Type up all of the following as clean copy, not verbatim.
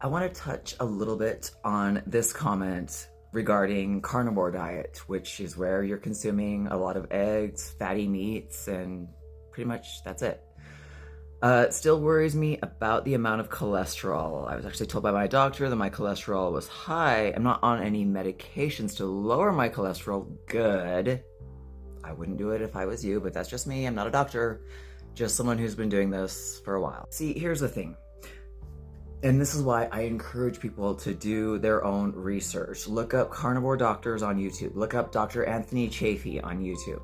I want to touch a little bit on this comment regarding carnivore diet, which is where you're consuming a lot of eggs, fatty meats, and pretty much that's it. It still worries me about the amount of cholesterol. I was actually told by my doctor that my cholesterol was high. I'm not on any medications to lower my cholesterol. Good. I wouldn't do it if I was you, but that's just me. I'm not a doctor, just someone who's been doing this for a while. See, here's the thing. And this is why I encourage people to do their own research. Look up carnivore doctors on YouTube. Look up Dr. Anthony Chaffee on YouTube.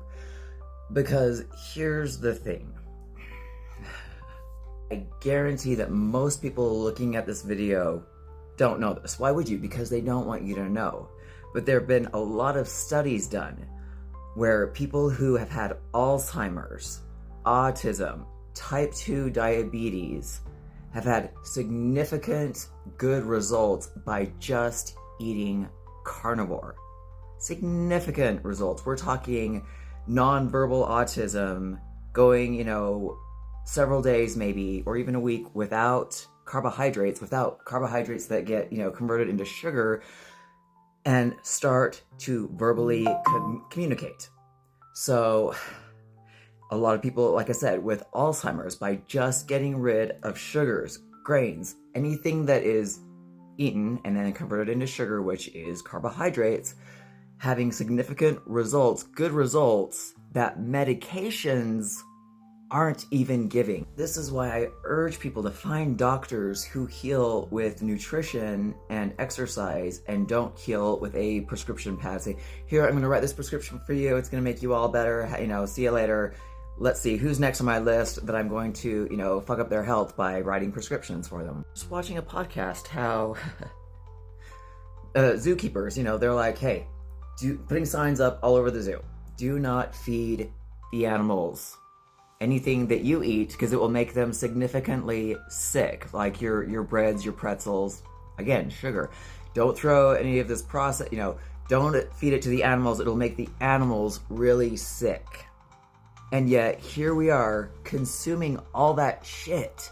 Because here's the thing. I guarantee that most people looking at this video don't know this. Why would you? Because they don't want you to know. But there have been a lot of studies done where people who have had Alzheimer's, autism, type 2 diabetes, have had significant good results by just eating carnivore. Significant results. We're talking nonverbal autism going, several days maybe, or even a week without carbohydrates that get, converted into sugar and start to verbally communicate. So a lot of people, like I said, with Alzheimer's, by just getting rid of sugars, grains, anything that is eaten and then converted into sugar, which is carbohydrates, having significant results, good results, that medications aren't even giving. This is why I urge people to find doctors who heal with nutrition and exercise and don't heal with a prescription pad. Say, here, I'm gonna write this prescription for you, it's gonna make you all better, see you later. Let's see, who's next on my list that I'm going to, fuck up their health by writing prescriptions for them. Just watching a podcast, how zookeepers, they're like, hey, putting signs up all over the zoo. Do not feed the animals anything that you eat, because it will make them significantly sick, like your breads, your pretzels, again, sugar. Don't throw any of this process, don't feed it to the animals. It'll make the animals really sick. And yet, here we are, consuming all that shit,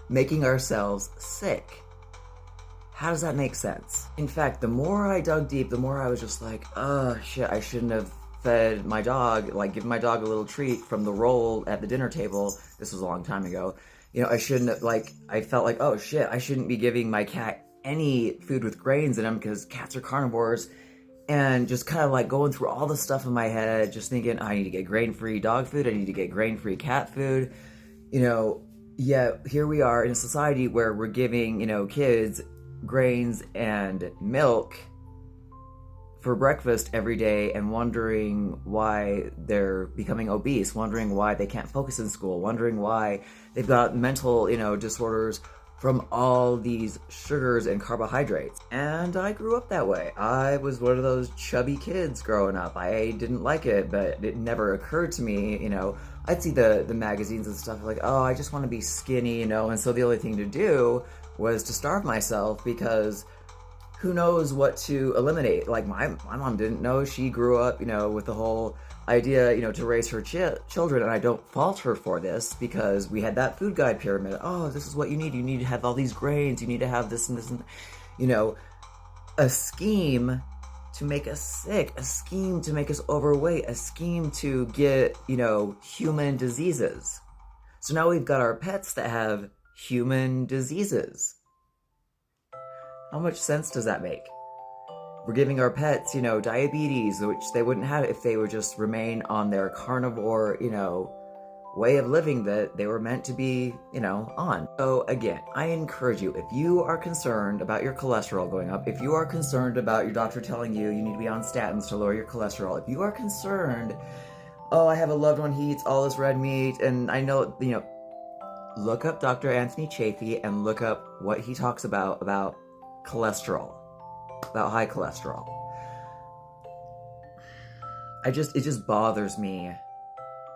making ourselves sick. How does that make sense? In fact, the more I dug deep, the more I was just like, oh shit, I shouldn't have fed my dog, given my dog a little treat from the roll at the dinner table. This was a long time ago. I shouldn't have, I felt like, oh shit, I shouldn't be giving my cat any food with grains in them because cats are carnivores. And just kind of going through all the stuff in my head, just thinking, I need to get grain-free dog food, I need to get grain-free cat food. Yet here we are in a society where we're giving, kids grains and milk for breakfast every day and wondering why they're becoming obese, wondering why they can't focus in school, wondering why they've got mental, disorders from all these sugars and carbohydrates. And I grew up that way. I was one of those chubby kids growing up. I didn't like it, but it never occurred to me, I'd see the magazines and stuff like, oh, I just want to be skinny, and so the only thing to do was to starve myself, because who knows what to eliminate. Like my mom didn't know. She grew up, with the whole idea, to raise her children, and I don't fault her for this, because we had that food guide pyramid. Oh, this is what you need. You need to have all these grains. You need to have this and this and, a scheme to make us sick, a scheme to make us overweight, a scheme to get, human diseases. So now we've got our pets that have human diseases. How much sense does that make? We're giving our pets, diabetes, which they wouldn't have if they would just remain on their carnivore, way of living that they were meant to be, on. So again, I encourage you, if you are concerned about your cholesterol going up, if you are concerned about your doctor telling you you need to be on statins to lower your cholesterol, if you are concerned, oh, I have a loved one, he eats all this red meat, and I know, look up Dr. Anthony Chaffee and look up what he talks about cholesterol, about high cholesterol. It just bothers me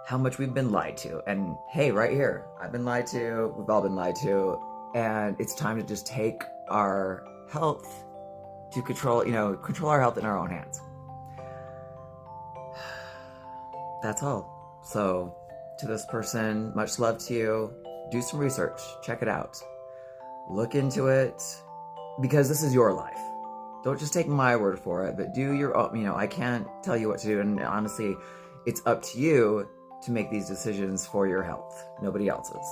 how much we've been lied to. And hey, right here, I've been lied to, we've all been lied to, and it's time to just take our health to control our health in our own hands. That's all. So, to this person, much love to you. Do some research, check it out. Look into it. because this is your life. Don't just take my word for it, but do your own. I can't tell you what to do. And honestly, it's up to you to make these decisions for your health. Nobody else's.